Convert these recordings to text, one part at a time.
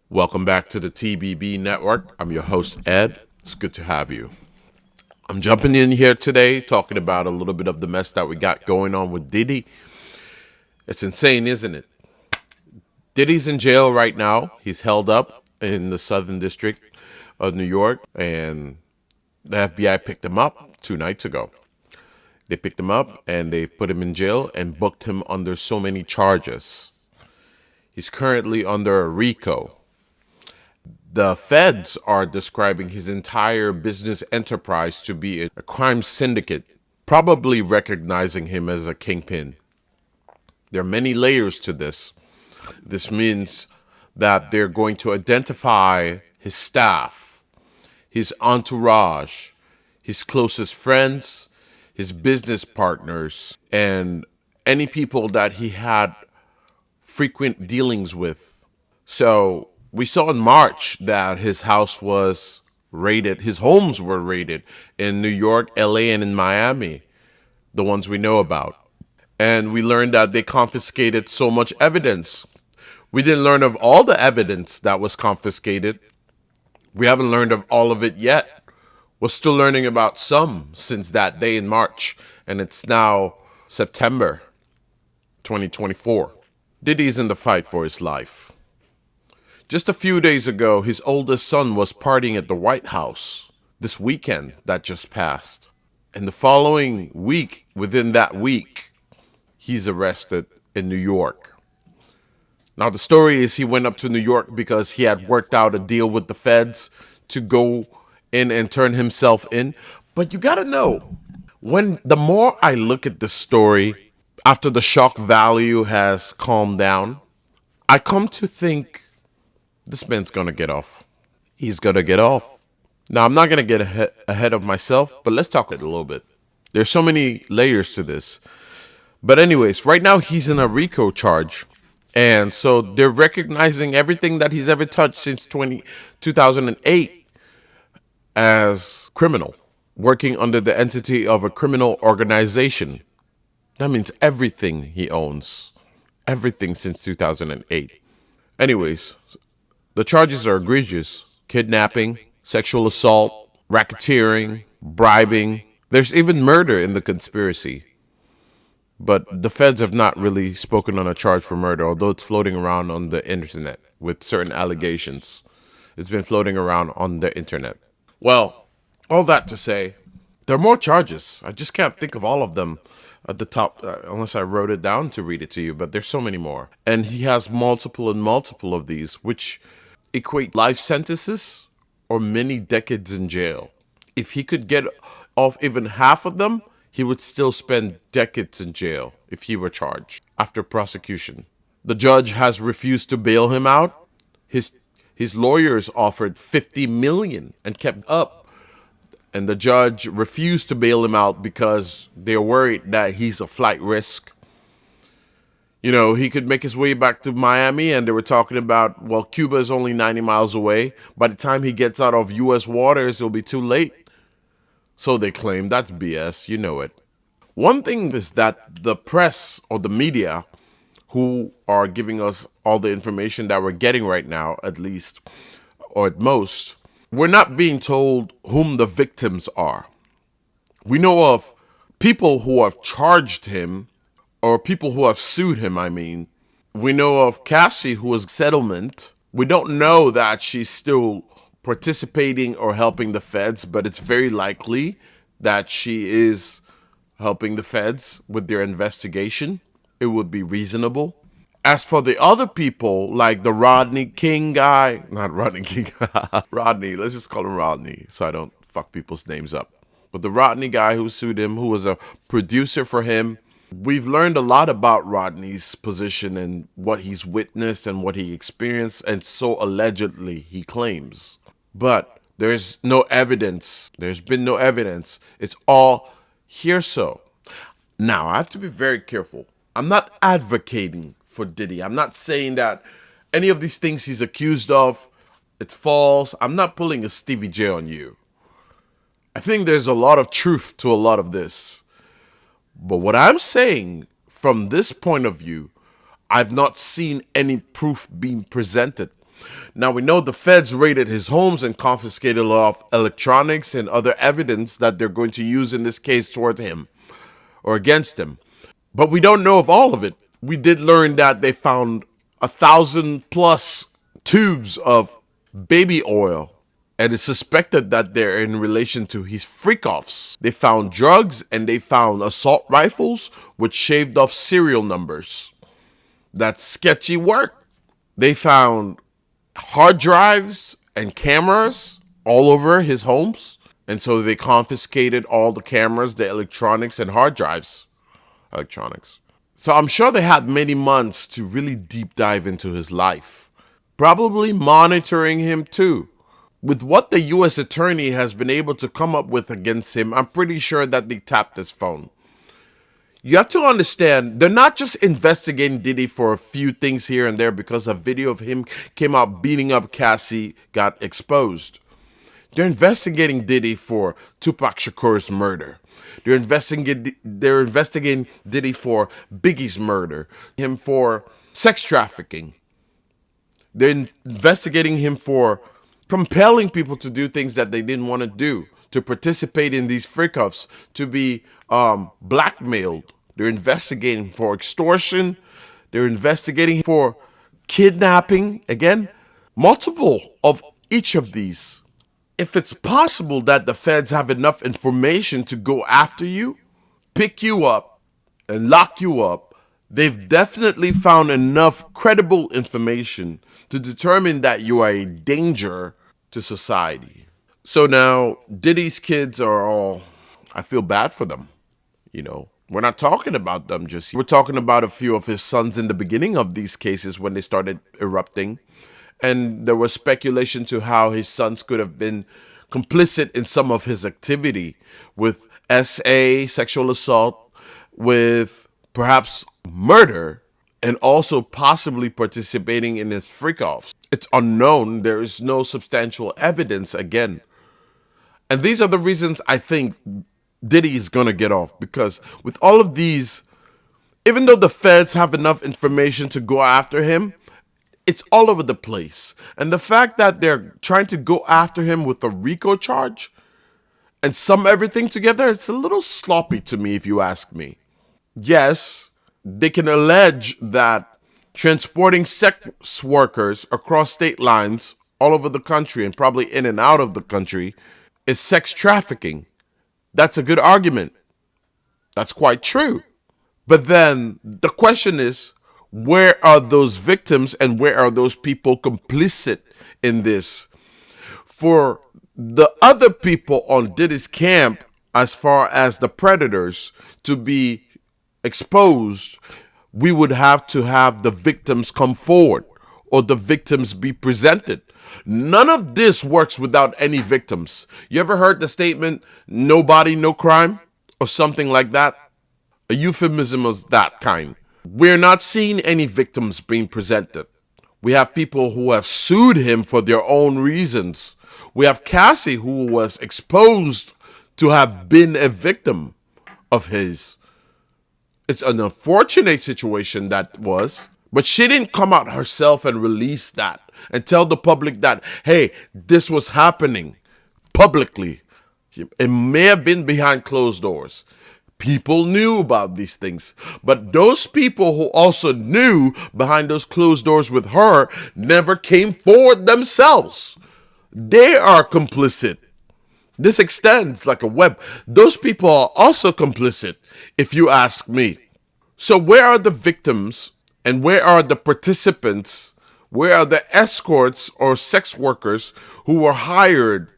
Welcome back to the TBB Network. I'm your host, Ed. It's good to have you. I'm jumping in here today talking about a little bit of the mess that we got going on with Diddy. It's insane, isn't it? Diddy's in jail right now. He's held up in the Southern District of New York, and the FBI picked him up 2 nights ago. They picked him up and they put him in jail and booked him under so many charges. He's currently under a RICO. The feds are describing his entire business enterprise to be a crime syndicate, probably recognizing him as a kingpin. There are many layers to this. This means that they're going to identify his staff, his entourage, his closest friends, his business partners, and any people that he had frequent dealings with. So we saw in March that his house was raided, his homes were raided in New York, LA, and in Miami, the ones we know about. And we learned that they confiscated so much evidence. We didn't learn of all the evidence that was confiscated. We haven't learned of all of it yet. We're still learning about some since that day in March, and it's now September 2024. Diddy's in the fight for his life. Just a few days ago, his oldest son was partying at the White House this weekend that just passed. And the following week, within that week, he's arrested in New York. Now, the story is he went up to New York because he had worked out a deal with the feds to go in and turn himself in. But you gotta know, the more I look at the story, after the shock value has calmed down, I come to think this man's gonna get off. He's gonna get off. Now, I'm not gonna get ahead of myself, but let's talk it a little bit. There's so many layers to this. But anyways, right now he's in a RICO charge. And so they're recognizing everything that he's ever touched since 2008 as criminal, working under the entity of a criminal organization. That means everything he owns, everything since 2008. Anyways, the charges are egregious: kidnapping, sexual assault, racketeering, bribing. There's even murder in the conspiracy. But the feds have not really spoken on a charge for murder, although it's floating around on the internet with certain allegations. It's been floating around on the internet. Well, all that to say, there are more charges. I just can't think of all of them at the top, unless I wrote it down to read it to you, but there's so many more. And he has multiple and multiple of these, which equate life sentences or many decades in jail. If he could get off even half of them, he would still spend decades in jail if he were charged after prosecution. The judge has refused to bail him out. His lawyers offered $50 million and kept up. And the judge refused to bail him out because they're worried that he's a flight risk. You know, he could make his way back to Miami, and they were talking about, well, Cuba is only 90 miles away. By the time he gets out of U.S. waters, it'll be too late. So they claim. That's BS. You know it. One thing is that the press or the media, who are giving us all the information that we're getting right now, at least, or at most, we're not being told whom the victims are. We know of people who have charged him, or people who have sued him, I mean. We know of Cassie, who was settlement. We don't know that she's still participating or helping the feds, but it's very likely that she is helping the feds with their investigation. It would be reasonable. As for the other people, like the Rodney King guy, not Rodney King, Rodney, let's just call him Rodney so I don't fuck people's names up. But the Rodney guy who sued him, who was a producer for him, we've learned a lot about Rodney's position and what he's witnessed and what he experienced, and so allegedly he claims. But there's no evidence. There's been no evidence. It's all hearsay. Now, I have to be very careful. I'm not advocating for Diddy. I'm not saying that any of these things he's accused of, it's false. I'm not pulling a Stevie J on you. I think there's a lot of truth to a lot of this. But what I'm saying from this point of view, I've not seen any proof being presented. Now we know the feds raided his homes and confiscated a lot of electronics and other evidence that they're going to use in this case toward him or against him. But we don't know of all of it. We did learn that they found 1,000+ tubes of baby oil, and it's suspected that they're in relation to his freak-offs. They found drugs and they found assault rifles with shaved off serial numbers. That's sketchy work. They found hard drives and cameras all over his homes, and so they confiscated all the cameras, the electronics, and hard drives. Electronics. So I'm sure they had many months to really deep dive into his life. Probably monitoring him too. With what the U.S. attorney has been able to come up with against him, I'm pretty sure that they tapped his phone. You have to understand, they're not just investigating Diddy for a few things here and there because a video of him came out beating up Cassie got exposed. They're investigating Diddy for Tupac Shakur's murder. They're investigating Diddy for Biggie's murder, him for sex trafficking. They're investigating him for compelling people to do things that they didn't want to do, to participate in these freak-offs, to be blackmailed. They're investigating for extortion. They're investigating for kidnapping. Again, multiple of each of these. If it's possible that the feds have enough information to go after you, pick you up, and lock you up, they've definitely found enough credible information to determine that you are a danger to society. So now, Diddy's kids are all, I feel bad for them. You know, we're not talking about them just yet. We're talking about a few of his sons in the beginning of these cases when they started erupting. And there was speculation to how his sons could have been complicit in some of his activity with SA, sexual assault, with perhaps murder, and also possibly participating in his freak-offs. It's unknown. There is no substantial evidence again. And these are the reasons I think Diddy is going to get off. Because with all of these, even though the feds have enough information to go after him, it's all over the place. And the fact that they're trying to go after him with a RICO charge and sum everything together, it's a little sloppy to me, if you ask me. Yes, they can allege that transporting sex workers across state lines all over the country and probably in and out of the country is sex trafficking. That's a good argument. That's quite true. But then the question is, where are those victims and where are those people complicit in this? For the other people on Diddy's camp, as far as the predators, to be exposed, we would have to have the victims come forward or the victims be presented. None of this works without any victims. You ever heard the statement, no body, no crime? Or something like that? A euphemism of that kind. We're not seeing any victims being presented. We have people who have sued him for their own reasons. We have Cassie, who was exposed to have been a victim of his. It's an unfortunate situation that was, but she didn't come out herself and release that and tell the public that, hey, this was happening publicly. It may have been behind closed doors. People knew about these things, but those people who also knew behind those closed doors with her never came forward themselves. They are complicit. This extends like a web. Those people are also complicit, if you ask me. So where are the victims and where are the participants? Where are the escorts or sex workers who were hired?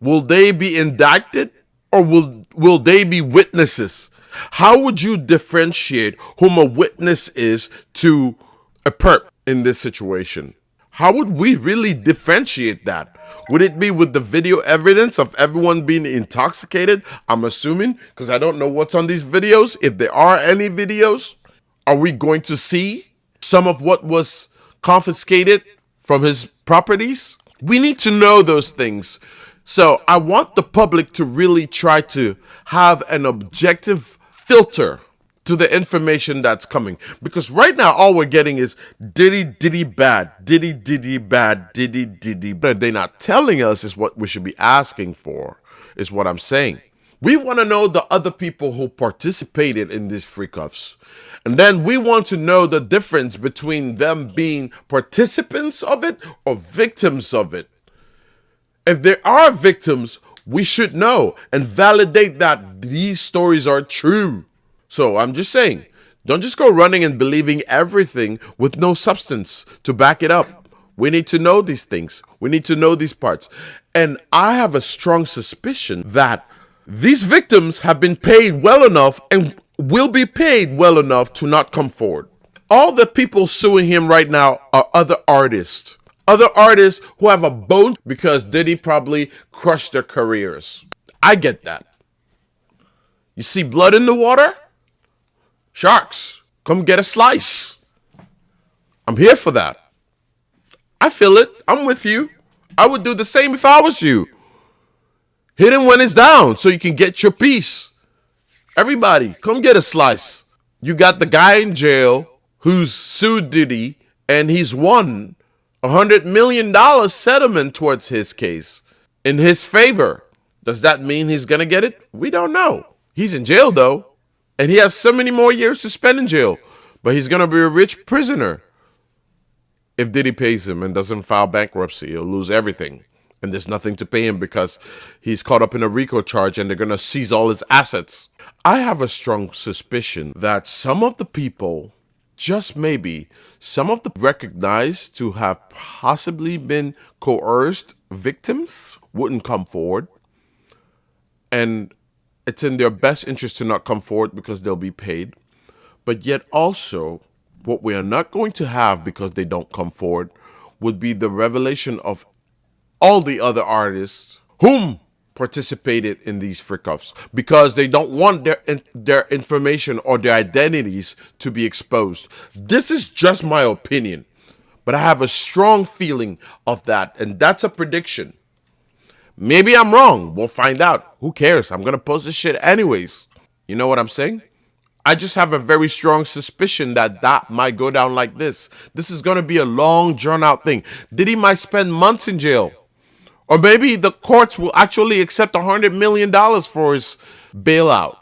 Will they be indicted? Or will they be witnesses? How would you differentiate whom a witness is to a perp in this situation? How would we really differentiate that? Would it be with the video evidence of everyone being intoxicated? I'm assuming, because I don't know what's on these videos. If there are any videos, are we going to see some of what was confiscated from his properties? We need to know those things. So I want the public to really try to have an objective filter to the information that's coming. Because right now, all we're getting is Diddy bad, Diddy bad, Diddy. But they're not telling us is what we should be asking for, is what I'm saying. We want to know the other people who participated in these freak-offs. And then we want to know the difference between them being participants of it or victims of it. If there are victims, we should know and validate that these stories are true. So I'm just saying, don't just go running and believing everything with no substance to back it up. We need to know these things. We need to know these parts. And I have a strong suspicion that these victims have been paid well enough and will be paid well enough to not come forward. All the people suing him right now are other artists. Other artists who have a bone because Diddy probably crushed their careers. I get that. You see blood in the water? Sharks, come get a slice. I'm here for that. I feel it. I'm with you. I would do the same if I was you. Hit him when it's down so you can get your piece. Everybody, come get a slice. You got the guy in jail who's sued Diddy and he's won $100 million settlement towards his case in his favor. Does that mean he's going to get it? We don't know. He's in jail though. And he has so many more years to spend in jail. But he's going to be a rich prisoner. If Diddy pays him and doesn't file bankruptcy, he'll lose everything. And there's nothing to pay him because he's caught up in a RICO charge and they're going to seize all his assets. I have a strong suspicion that some of the people, just maybe, some of the recognized to have possibly been coerced victims wouldn't come forward. And it's in their best interest to not come forward because they'll be paid. But yet also, what we are not going to have because they don't come forward would be the revelation of all the other artists whom participated in these freak-offs because they don't want their information or their identities to be exposed. This is just my opinion, but I have a strong feeling of that, and that's a prediction. Maybe I'm wrong. We'll find out. Who cares? I'm going to post this shit anyways. You know what I'm saying? I just have a very strong suspicion that that might go down like this. This is going to be a long, drawn-out thing. Diddy might spend months in jail. Or maybe the courts will actually accept $100 million for his bailout.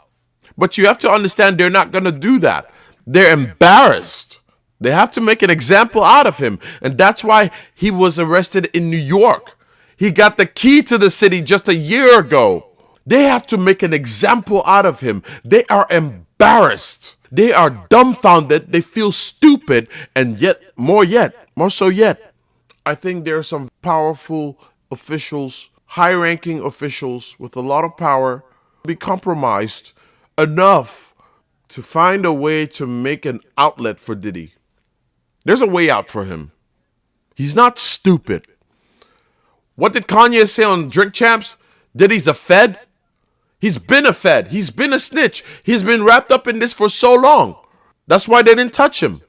But you have to understand they're not going to do that. They're embarrassed. They have to make an example out of him. And that's why he was arrested in New York. He got the key to the city just a year ago. They have to make an example out of him. They are embarrassed. They are dumbfounded. They feel stupid. And yet, more so yet, I think there are some powerful officials, high-ranking officials with a lot of power, be compromised enough to find a way to make an outlet for Diddy. There's a way out for him. He's not stupid. What did Kanye say on Drink Champs? Diddy's a fed? He's been a fed. He's been a snitch. He's been wrapped up in this for so long. That's why they didn't touch him.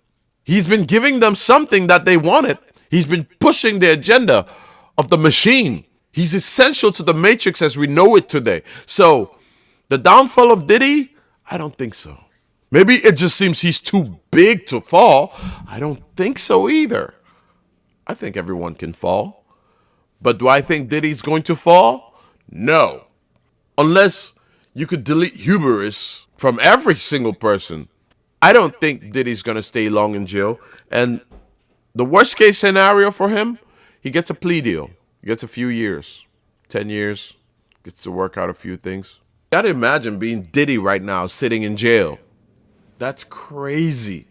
He's been giving them something that they wanted. He's been pushing the agenda of the machine. He's essential to the matrix as we know it today. So, the downfall of Diddy? I don't think so. Maybe it just seems he's too big to fall. I don't think so either. I think everyone can fall. But do I think Diddy's going to fall? No. Unless you could delete hubris from every single person. I don't think Diddy's going to stay long in jail. And the worst case scenario for him, he gets a plea deal. He gets a few years, 10 years, gets to work out a few things. You gotta imagine being Diddy right now, sitting in jail. That's crazy.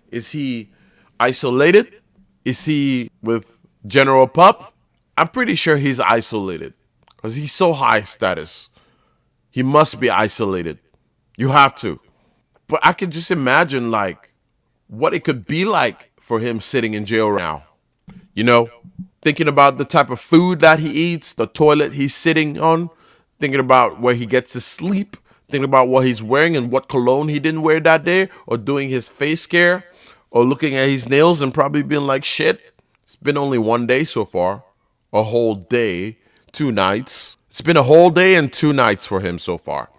Is he isolated? Is he with General Pup? I'm pretty sure he's isolated because he's so high status. He must be isolated. You have to. But I can just imagine like what it could be like for him sitting in jail right now. You know, thinking about the type of food that he eats, the toilet he's sitting on, thinking about where he gets to sleep, thinking about what he's wearing and what cologne he didn't wear that day, or doing his face care, or looking at his nails and probably being like, shit, it's been only one day so far. A whole day, 2 nights. It's been a whole day and 2 nights for him so far.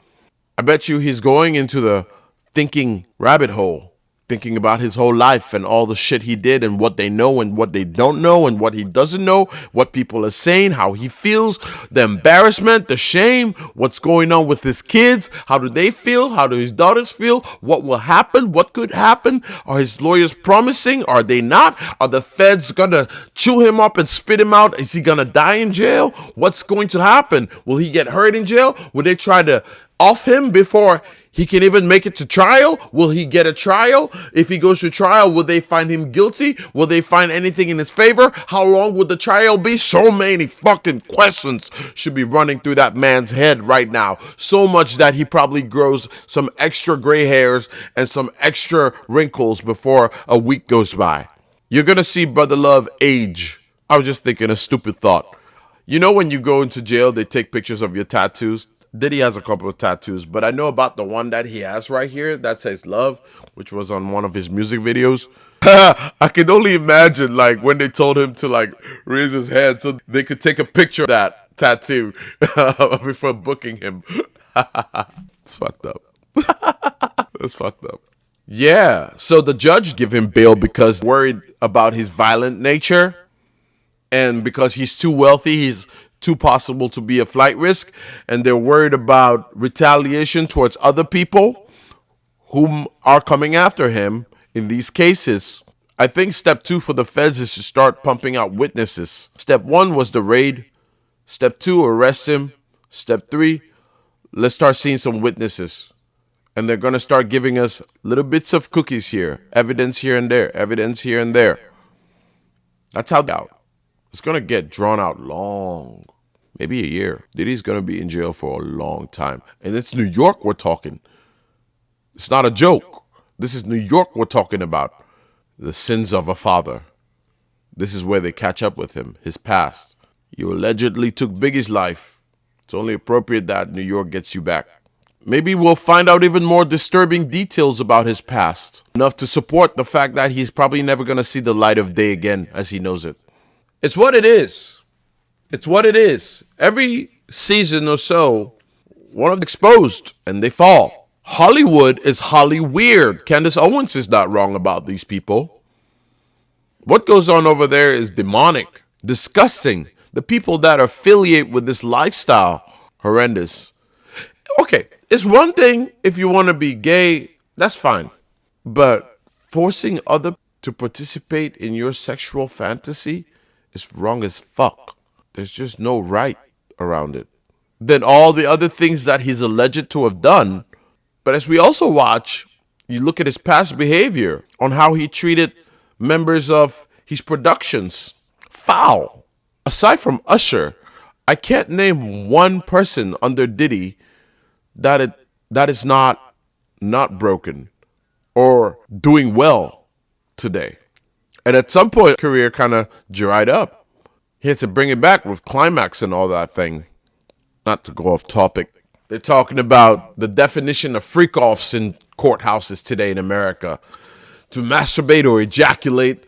I bet you he's going into the thinking rabbit hole, thinking about his whole life and all the shit he did and what they know and what they don't know and what he doesn't know, what people are saying, how he feels, the embarrassment, the shame, what's going on with his kids, how do they feel, how do his daughters feel, what will happen, what could happen, are his lawyers promising, are they not, are the feds gonna chew him up and spit him out, is he gonna die in jail, what's going to happen, will he get hurt in jail, will they try to off him before he can even make it to trial? Will he get a trial? If he goes to trial, will they find him guilty? Will they find anything in his favor? How long would the trial be? So many fucking questions should be running through that man's head right now. So much that he probably grows some extra gray hairs and some extra wrinkles before a week goes by. You're gonna see Brother Love age. I was just thinking a stupid thought. You know when you go into jail, they take pictures of your tattoos? Diddy has a couple of tattoos, but I know about the one that he has right here that says love, which was on one of his music videos. I can only imagine like when they told him to like raise his hand so they could take a picture of that tattoo before booking him. It's fucked up. That's fucked up. Yeah, so the judge give him bail because worried about his violent nature and because he's too wealthy, he's too possible to be a flight risk, and they're worried about retaliation towards other people whom are coming after him in these cases. I think step 2 for the feds is to start pumping out witnesses. Step 1 was the raid. Step 2, arrest him. Step 3, let's start seeing some witnesses. And they're going to start giving us little bits of cookies here, evidence here and there, evidence here and there. That's how out. It's going to get drawn out long, maybe a year. Diddy's going to be in jail for a long time. And it's New York we're talking. It's not a joke. This is New York we're talking about. The sins of a father. This is where they catch up with him, his past. You allegedly took Biggie's life. It's only appropriate that New York gets you back. Maybe we'll find out even more disturbing details about his past. Enough to support the fact that he's probably never going to see the light of day again as he knows it. It's what it is. It's what it is. Every season or so, one of them exposed and they fall. Hollywood is Holly weird. Candace Owens is not wrong about these people. What goes on over there is demonic, disgusting. The people that affiliate with this lifestyle, horrendous. Okay, it's one thing if you want to be gay, that's fine. But forcing other to participate in your sexual fantasy is wrong as fuck. There's just no right around it. Then all the other things that he's alleged to have done. But as we also watch, you look at his past behavior on how he treated members of his productions. Foul. Aside from Usher, I can't name one person under Diddy that is not broken or doing well today. And at some point, career kind of dried up. He had to bring it back with Climax and all that thing. Not to go off topic. They're talking about the definition of freak-offs in courthouses today in America. To masturbate or ejaculate,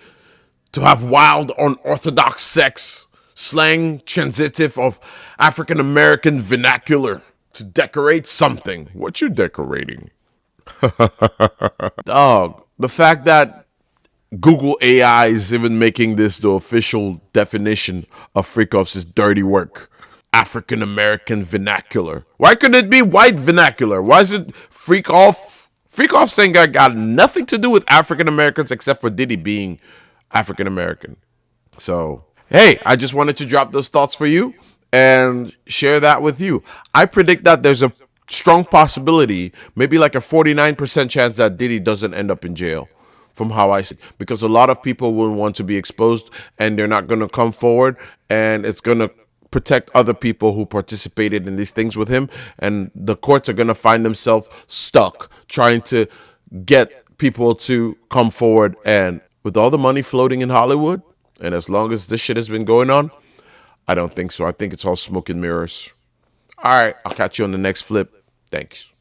to have wild, unorthodox sex, slang transitive of African-American vernacular, to decorate something. What you decorating? Dog, the fact that Google AI is even making this the official definition of freak-offs is dirty work. African-American vernacular. Why couldn't it be white vernacular? Why is it freak-off? Freak-offs ain't got nothing to do with African-Americans except for Diddy being African-American. So, hey, I just wanted to drop those thoughts for you and share that with you. I predict that there's a strong possibility, maybe like a 49% chance that Diddy doesn't end up in jail. From how I see, because a lot of people will want to be exposed and they're not going to come forward, and it's going to protect other people who participated in these things with him, and the courts are going to find themselves stuck trying to get people to come forward. And with all the money floating in Hollywood, and as long as this shit has been going on, I don't think so. I think it's all smoke and mirrors. All right, I'll catch you on the next flip. Thanks.